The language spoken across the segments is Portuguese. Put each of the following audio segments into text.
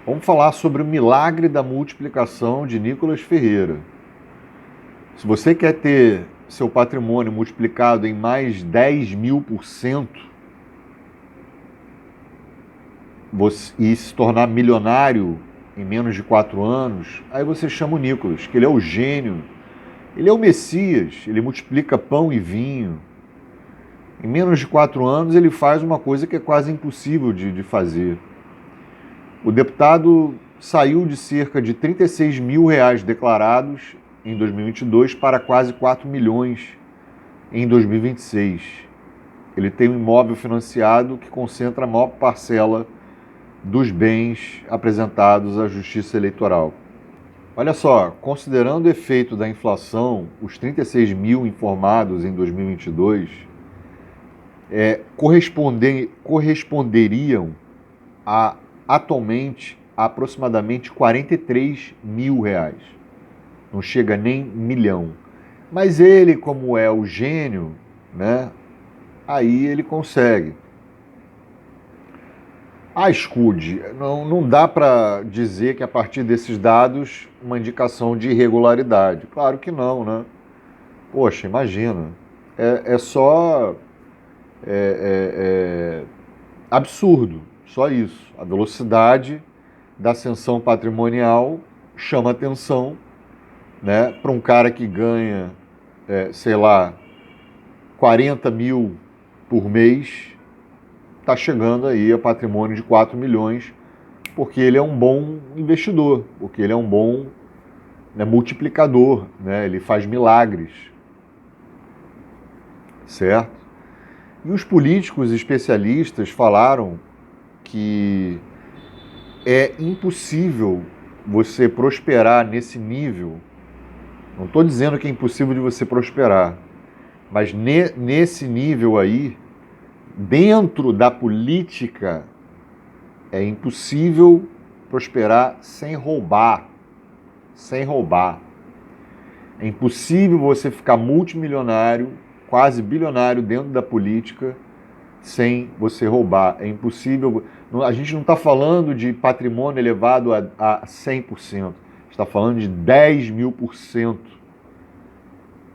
Vamos falar sobre o milagre da multiplicação de Nicolas Ferreira. Se você quer ter seu patrimônio multiplicado em mais 10.000% e se tornar milionário em menos de 4 anos, aí você chama o Nicolas, que ele é o gênio, ele é o Messias, ele multiplica pão e vinho. Em menos de 4 anos ele faz uma coisa que é quase impossível de fazer. O deputado saiu de cerca de 36 mil reais declarados em 2022 para quase 4 milhões em 2026. Ele tem um imóvel financiado que concentra a maior parcela dos bens apresentados à Justiça Eleitoral. Olha só, considerando o efeito da inflação, os 36 mil informados em 2022 corresponderiam a atualmente aproximadamente 43 mil reais. Não chega nem milhão. Mas ele, como é o gênio, né? Aí ele consegue. Scud, não dá para dizer que a partir desses dados uma indicação de irregularidade. Claro que não, né? Poxa, imagina. É só absurdo, só isso. A velocidade da ascensão patrimonial chama atenção, né? Para um cara que ganha, sei lá, 40 mil por mês, está chegando aí a patrimônio de 4 milhões, porque ele é um bom investidor, porque ele é um bom, né, multiplicador, né? Ele faz milagres, certo? E os políticos especialistas falaram que é impossível você prosperar nesse nível. Não estou dizendo que é impossível de você prosperar, mas nesse nível aí, dentro da política, é impossível prosperar sem roubar. Sem roubar. É impossível você ficar multimilionário, quase bilionário dentro da política, sem você roubar. É impossível. A gente não está falando de patrimônio elevado a 100%. Está falando de 10.000%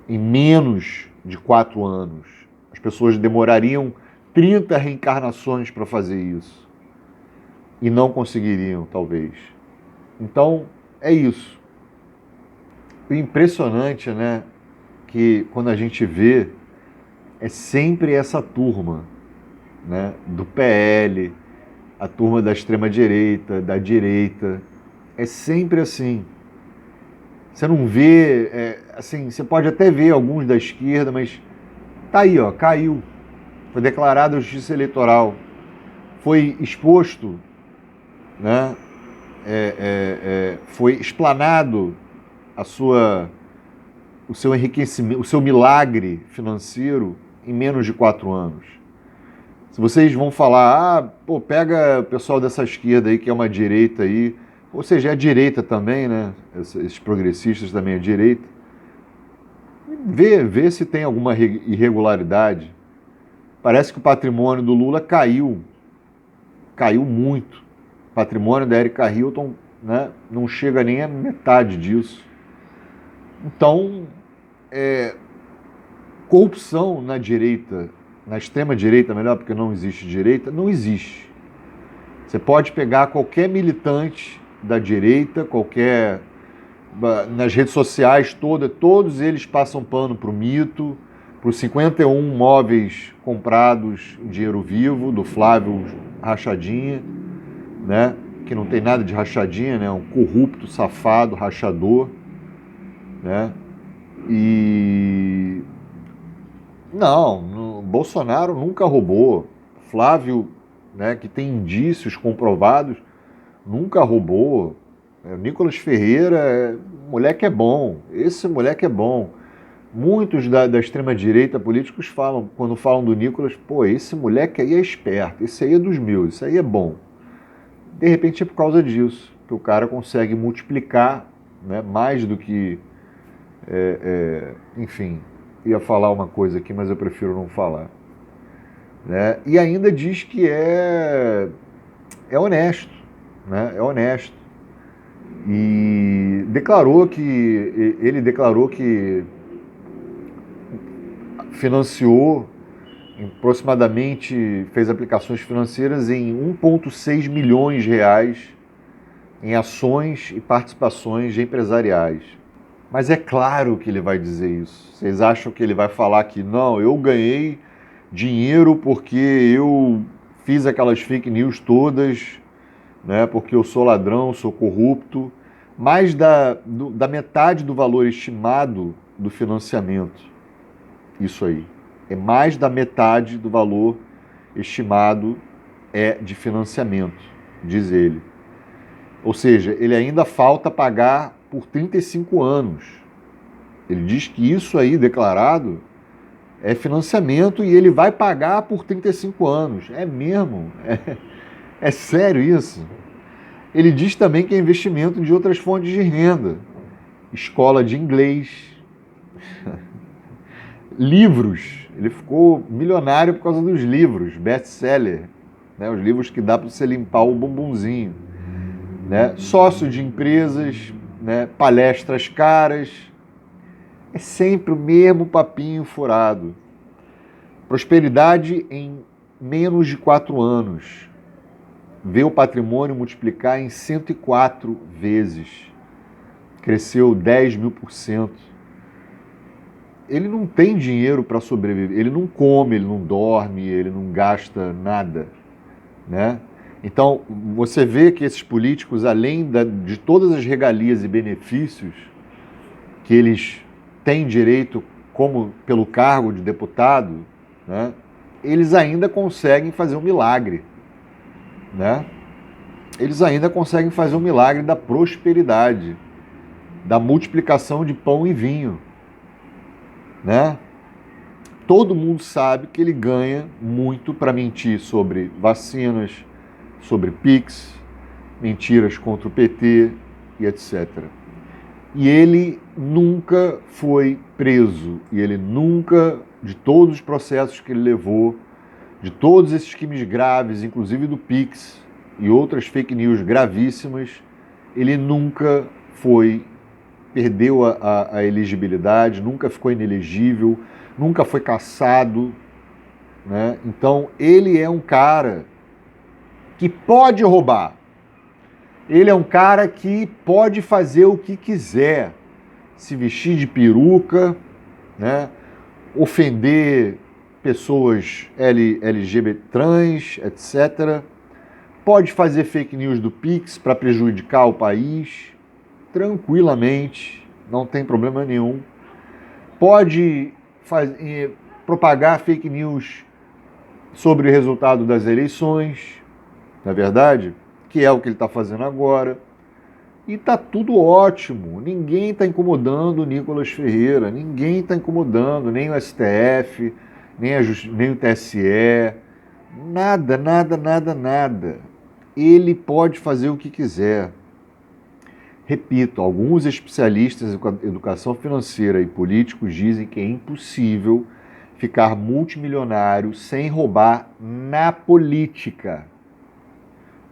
em menos de 4 anos. As pessoas demorariam 30 reencarnações para fazer isso. E não conseguiriam, talvez. Então, é isso. O impressionante, né, que quando a gente vê, é sempre essa turma, né, do PL, a turma da extrema-direita, da direita. É sempre assim. Você não vê, assim, você pode até ver alguns da esquerda, mas tá aí, ó, caiu. Foi declarada a justiça eleitoral. Foi exposto, né, foi explanado a sua, o seu enriquecimento, o seu milagre financeiro em menos de 4 anos. Se vocês vão falar, pô, pega o pessoal dessa esquerda aí, que é uma direita aí, ou seja, é a direita também, né? Esses progressistas também é direita. Vê se tem alguma irregularidade. Parece que o patrimônio do Lula caiu muito. O patrimônio da Erika Hilton, né, não chega nem a metade disso. Então, corrupção na direita, na extrema direita, melhor, porque não existe direita, não existe. Você pode pegar qualquer militante da direita, nas redes sociais todos eles passam pano para o mito, para os 51 móveis comprados em dinheiro vivo do Flávio Rachadinha, né? Que não tem nada de rachadinha, né? Um corrupto, safado, rachador, né? E não, Bolsonaro nunca roubou. Flávio, né, que tem indícios comprovados, nunca roubou. Nicolas Ferreira, moleque é bom. Esse moleque é bom. Muitos da extrema-direita políticos falam, quando falam do Nicolas, pô, esse moleque aí é esperto, esse aí é dos meus, esse aí é bom. De repente é por causa disso, que o cara consegue multiplicar, né, mais do que... enfim, ia falar uma coisa aqui, mas eu prefiro não falar. Né? E ainda diz que é honesto. né? É honesto. E ele declarou que financiou aproximadamente, fez aplicações financeiras em 1,6 milhões de reais em ações e participações empresariais. Mas é claro que ele vai dizer isso. Vocês acham que ele vai falar que não, eu ganhei dinheiro porque eu fiz aquelas fake news todas, né, porque eu sou ladrão, sou corrupto? Mais da metade do valor estimado do financiamento. Isso aí. É mais da metade do valor estimado de financiamento, diz ele. Ou seja, ele ainda falta pagar por 35 anos. Ele diz que isso aí declarado é financiamento e ele vai pagar por 35 anos. É mesmo? É sério isso? Ele diz também que é investimento de outras fontes de renda. Escola de inglês, livros. Ele ficou milionário por causa dos livros, best-seller, né? Os livros que dá para você limpar o bumbumzinho. Né? Sócio de empresas, né? Palestras caras. É sempre o mesmo papinho furado. Prosperidade em menos de 4 anos. Vê o patrimônio multiplicar em 104 vezes. Cresceu 10.000%. Ele não tem dinheiro para sobreviver. Ele não come, ele não dorme, ele não gasta nada, né? Então, você vê que esses políticos, além de todas as regalias e benefícios que eles têm direito, como pelo cargo de deputado, né, eles ainda conseguem fazer um milagre, né? Eles ainda conseguem fazer um milagre da prosperidade, da multiplicação de pão e vinho, né? Todo mundo sabe que ele ganha muito para mentir sobre vacinas, sobre Pix, mentiras contra o PT e etc. E ele nunca foi preso, e ele nunca, de todos os processos que ele levou, de todos esses crimes graves, inclusive do Pix e outras fake news gravíssimas, ele nunca perdeu a elegibilidade, nunca ficou inelegível, nunca foi cassado, né? Então ele é um cara que pode roubar. Ele é um cara que pode fazer o que quiser, se vestir de peruca, né? Ofender pessoas LGBT trans, etc. Pode fazer fake news do Pix para prejudicar o país, tranquilamente, não tem problema nenhum. Pode propagar fake news sobre o resultado das eleições, na verdade, que é o que ele está fazendo agora. E está tudo ótimo. Ninguém está incomodando o Nicolas Ferreira, ninguém está incomodando, nem o STF, nem o TSE. Nada, nada, nada, nada. Ele pode fazer o que quiser. Repito, alguns especialistas em educação financeira e políticos dizem que é impossível ficar multimilionário sem roubar na política.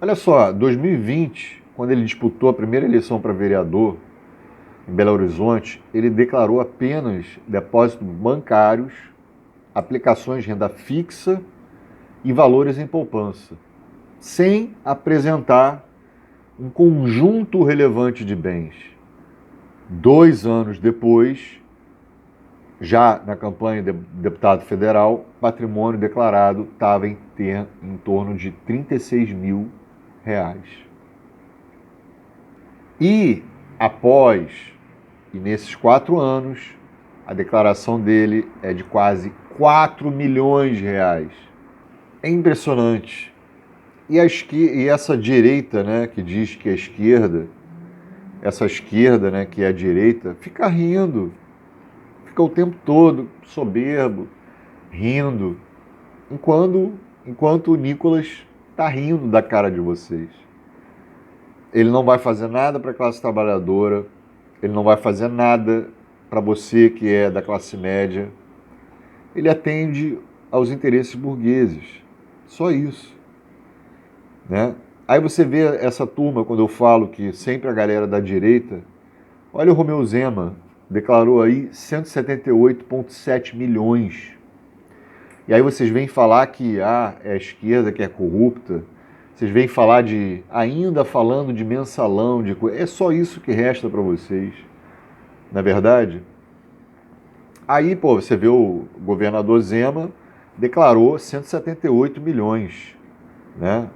Olha só, 2020, quando ele disputou a primeira eleição para vereador em Belo Horizonte, ele declarou apenas depósitos bancários, aplicações de renda fixa e valores em poupança, sem apresentar um conjunto relevante de bens. 2 anos depois, já na campanha de deputado federal, patrimônio declarado estava em torno de 36 mil reais. E nesses 4 anos, a declaração dele é de quase 4 milhões de reais. É impressionante. E essa direita, né, que diz que é esquerda, essa esquerda, né, que é a direita, fica rindo, fica o tempo todo soberbo, rindo, enquanto o Nicolas está rindo da cara de vocês. Ele não vai fazer nada para a classe trabalhadora, ele não vai fazer nada para você que é da classe média. Ele atende aos interesses burgueses, só isso, né? Aí você vê essa turma, quando eu falo que sempre a galera da direita, olha o Romeu Zema, declarou aí 178,7 milhões. E aí vocês vêm falar que é a esquerda que é corrupta, vocês vêm falar ainda falando de mensalão, é só isso que resta para vocês, não é verdade? Aí, pô, você vê o governador Zema declarou 178 milhões, né?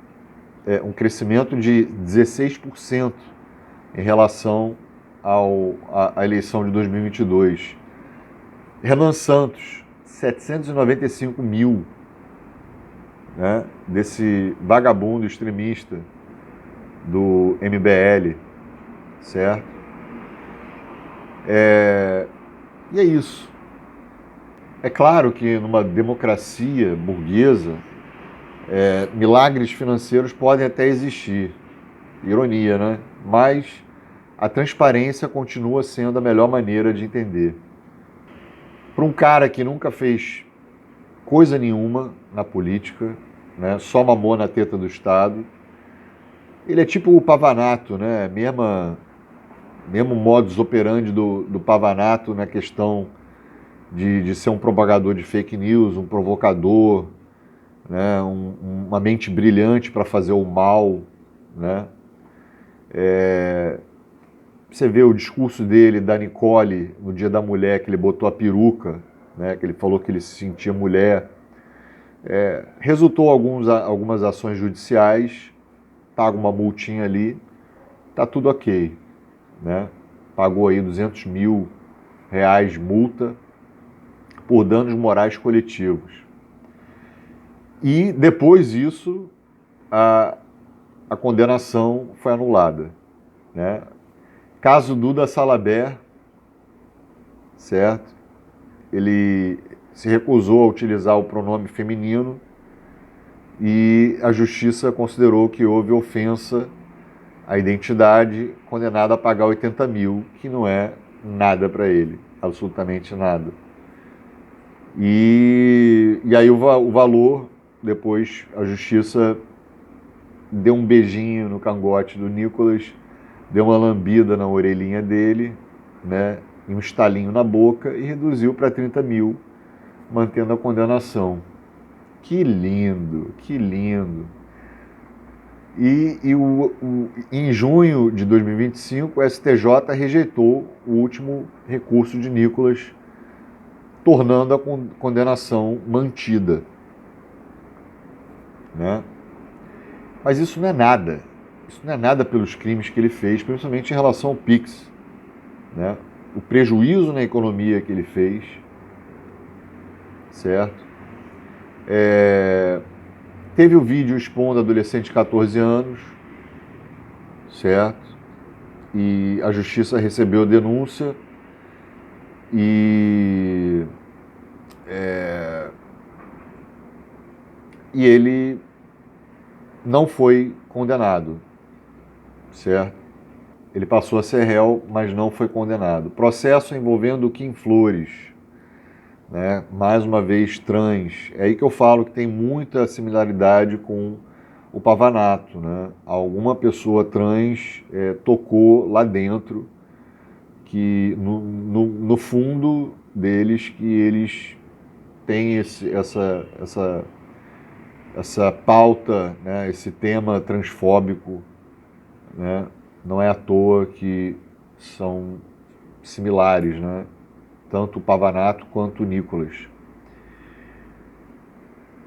Um crescimento de 16% em relação à eleição de 2022. Renan Santos, 795 mil, né, desse vagabundo extremista do MBL, certo? E é isso. É claro que numa democracia burguesa, milagres financeiros podem até existir, ironia, né? Mas a transparência continua sendo a melhor maneira de entender. Para um cara que nunca fez coisa nenhuma na política, né, só mamou na teta do Estado, ele é tipo o Pavanato, né? Mesmo modus operandi do Pavanato na questão de ser um propagador de fake news, um provocador, né? Uma mente brilhante para fazer o mal, né? Você vê o discurso dele, da Nicole, no Dia da Mulher, que ele botou a peruca, né? Que ele falou que ele se sentia mulher. Resultou algumas ações judiciais, paga uma multinha ali, tá tudo ok, né? Pagou aí 200 mil reais multa por danos morais coletivos. E depois disso, a condenação foi anulada, né? Caso Duda Salabert, certo? Ele se recusou a utilizar o pronome feminino e a justiça considerou que houve ofensa à identidade, condenado a pagar 80 mil, que não é nada para ele, absolutamente nada. E aí o valor, depois a justiça deu um beijinho no cangote do Nicolas, deu uma lambida na orelhinha dele, né, e um estalinho na boca e reduziu para 30 mil, mantendo a condenação. Que lindo, que lindo. Em junho de 2025, o STJ rejeitou o último recurso de Nicolas, tornando a condenação mantida, né? Mas isso não é nada. Isso não é nada pelos crimes que ele fez, principalmente em relação ao Pix, né? O prejuízo na economia que ele fez, certo? Teve o vídeo expondo adolescente de 14 anos, certo? E a justiça recebeu a denúncia e ele não foi condenado, certo? Ele passou a ser réu, mas não foi condenado. Processo envolvendo o Kim Flores, né? Mais uma vez trans. É aí que eu falo que tem muita similaridade com o Pavanato, né? Alguma pessoa trans tocou lá dentro, que no fundo deles, que eles têm essa pauta, né? Esse tema transfóbico, né? Não é à toa que são similares, né? Tanto o Pavanato quanto o Nicolas.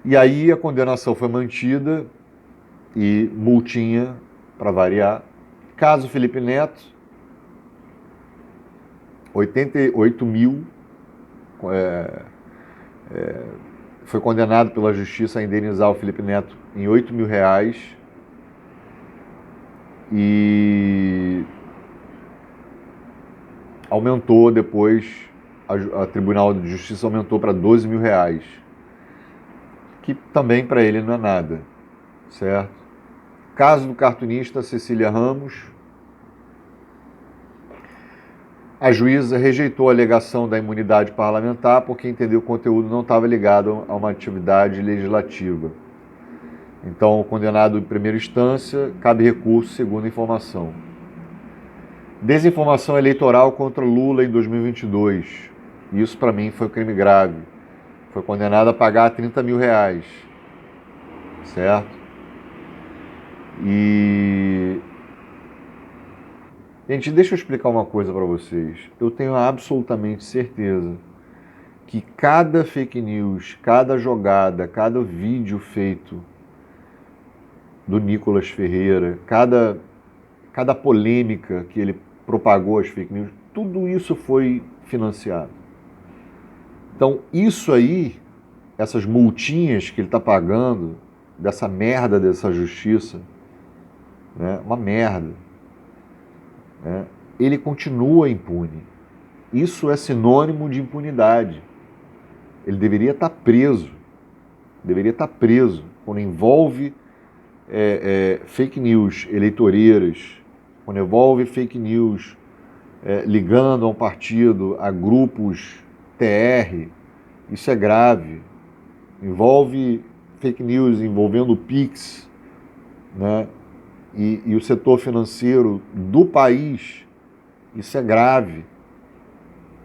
E aí a condenação foi mantida e multinha, para variar. Caso Felipe Neto, 88 mil, foi condenado pela justiça a indenizar o Felipe Neto em 8 mil reais. E aumentou depois, a Tribunal de Justiça aumentou para 12 mil reais, que também para ele não é nada, certo? Caso do cartunista Cecília Ramos, a juíza rejeitou a alegação da imunidade parlamentar porque entendeu que o conteúdo não estava ligado a uma atividade legislativa. Então, condenado em primeira instância, cabe recurso, segunda informação. Desinformação eleitoral contra Lula em 2022. Isso, para mim, foi um crime grave. Foi condenado a pagar 30 mil reais. Certo? E... Gente, deixa eu explicar uma coisa para vocês. Eu tenho absolutamente certeza que cada fake news, cada jogada, cada vídeo feito do Nicolas Ferreira, cada polêmica que ele propagou as fake news, tudo isso foi financiado. Então, isso aí, essas multinhas que ele está pagando, dessa merda dessa justiça, né, uma merda, né, ele continua impune. Isso é sinônimo de impunidade. Ele deveria estar preso. Deveria estar preso. Quando envolve fake news eleitoreiras, quando envolve fake news ligando a um partido, a grupos TR, isso é grave. Envolve fake news envolvendo o Pix, né, e o setor financeiro do país, isso é grave.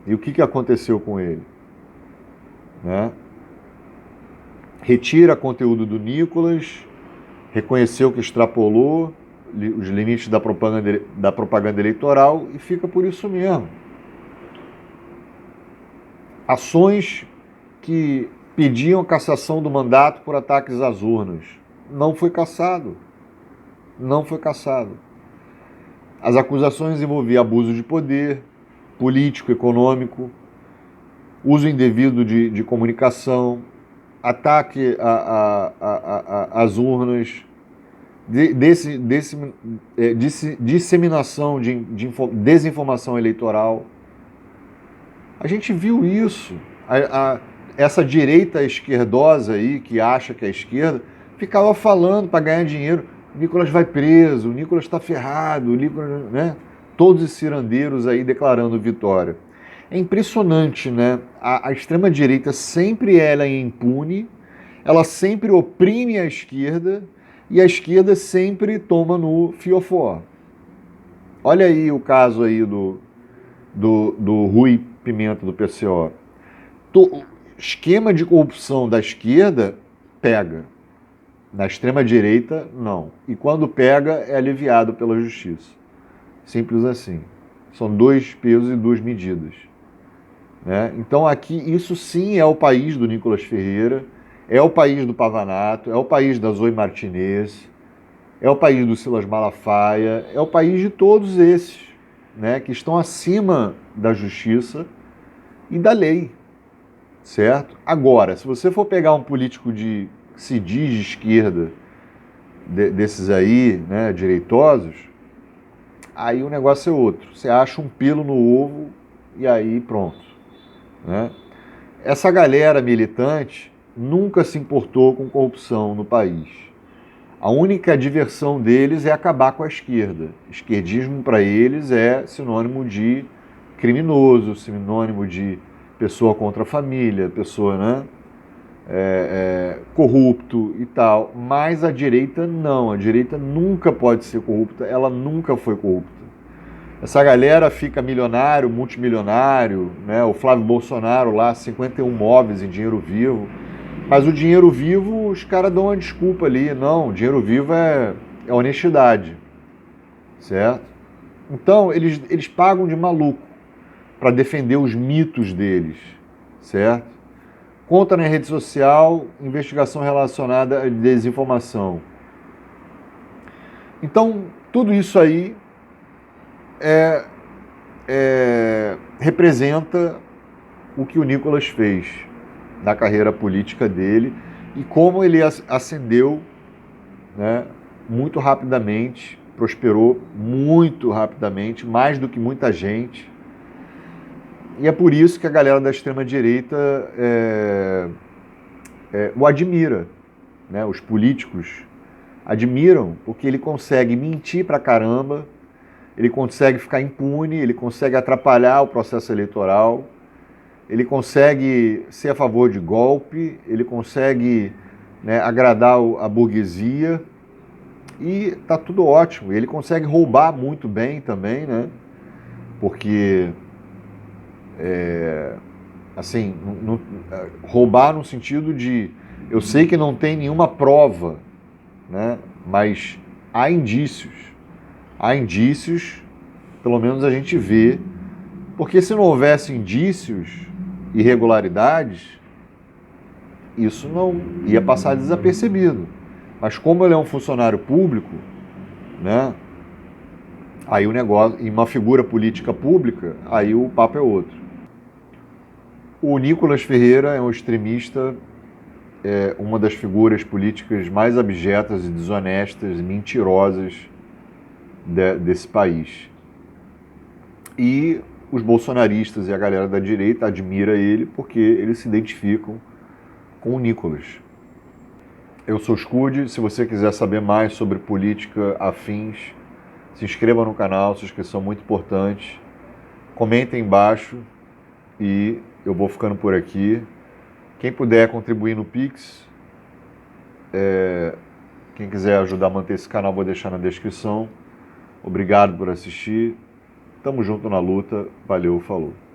E o que aconteceu com ele? Né? Retira conteúdo do Nicolas, reconheceu que extrapolou os limites da propaganda eleitoral e fica por isso mesmo. Ações que pediam cassação do mandato por ataques às urnas. Não foi cassado. Não foi cassado. As acusações envolviam abuso de poder, político, econômico, uso indevido de comunicação, ataque às urnas, disseminação de desinformação eleitoral. A gente viu isso. Essa direita esquerdosa aí, que acha que é esquerda, ficava falando para ganhar dinheiro. O Nicolas vai preso, o Nicolas está ferrado, o Nicolas, né? Todos esses cirandeiros aí declarando vitória. É impressionante, né? A extrema-direita sempre ela é impune, ela sempre oprime a esquerda e a esquerda sempre toma no fiofó. Olha aí o caso aí do Rui Pimenta, do PCO. Esquema de corrupção da esquerda pega. Na extrema-direita, não. E quando pega, é aliviado pela justiça. Simples assim. São dois pesos e duas medidas. Né? Então aqui, isso sim é o país do Nicolas Ferreira, é o país do Pavanato, é o país da Zoe Martinez, é o país do Silas Malafaia, é o país de todos esses, né, que estão acima da justiça e da lei, certo? Agora, se você for pegar um político que se diz de esquerda, desses aí, né, direitosos, aí o negócio é outro. Você acha um pelo no ovo e aí pronto. Né? Essa galera militante nunca se importou com corrupção no país. A única diversão deles é acabar com a esquerda. Esquerdismo para eles é sinônimo de criminoso, sinônimo de pessoa contra a família, pessoa, né, corrupto e tal. Mas a direita não. A direita nunca pode ser corrupta, ela nunca foi corrupta. Essa galera fica milionário, multimilionário, né? O Flávio Bolsonaro lá, 51 móveis em dinheiro vivo. Mas o dinheiro vivo, os caras dão uma desculpa ali. Não, o dinheiro vivo é honestidade, certo? Então, eles pagam de maluco para defender os mitos deles, certo? Conta na rede social, investigação relacionada à desinformação. Então, tudo isso aí representa o que o Nicolas fez na carreira política dele e como ele ascendeu, né, muito rapidamente, prosperou muito rapidamente, mais do que muita gente. E é por isso que a galera da extrema-direita o admira, né? Os políticos admiram, porque ele consegue mentir pra caramba, ele consegue ficar impune, ele consegue atrapalhar o processo eleitoral, ele consegue ser a favor de golpe, ele consegue né, agradar a burguesia, e tá tudo ótimo. Ele consegue roubar muito bem também, né? Porque, assim, roubar no sentido de, eu sei que não tem nenhuma prova, né? Mas há indícios. Há indícios, pelo menos a gente vê, porque se não houvesse indícios, irregularidades, isso não ia passar desapercebido. Mas como ele é um funcionário público, né? Aí o negócio, e uma figura política pública, aí o papo é outro. O Nicolas Ferreira é um extremista, é uma das figuras políticas mais abjetas e desonestas e mentirosas desse país. E os bolsonaristas e a galera da direita admira ele porque eles se identificam com o Nicolas. Eu sou Scud, se você quiser saber mais sobre política afins, se inscreva no canal, sua inscrição é muito importante. Comenta aí embaixo e eu vou ficando por aqui. Quem puder contribuir no Pix, quem quiser ajudar a manter esse canal, vou deixar na descrição. Obrigado por assistir. Tamo junto na luta. Valeu, falou.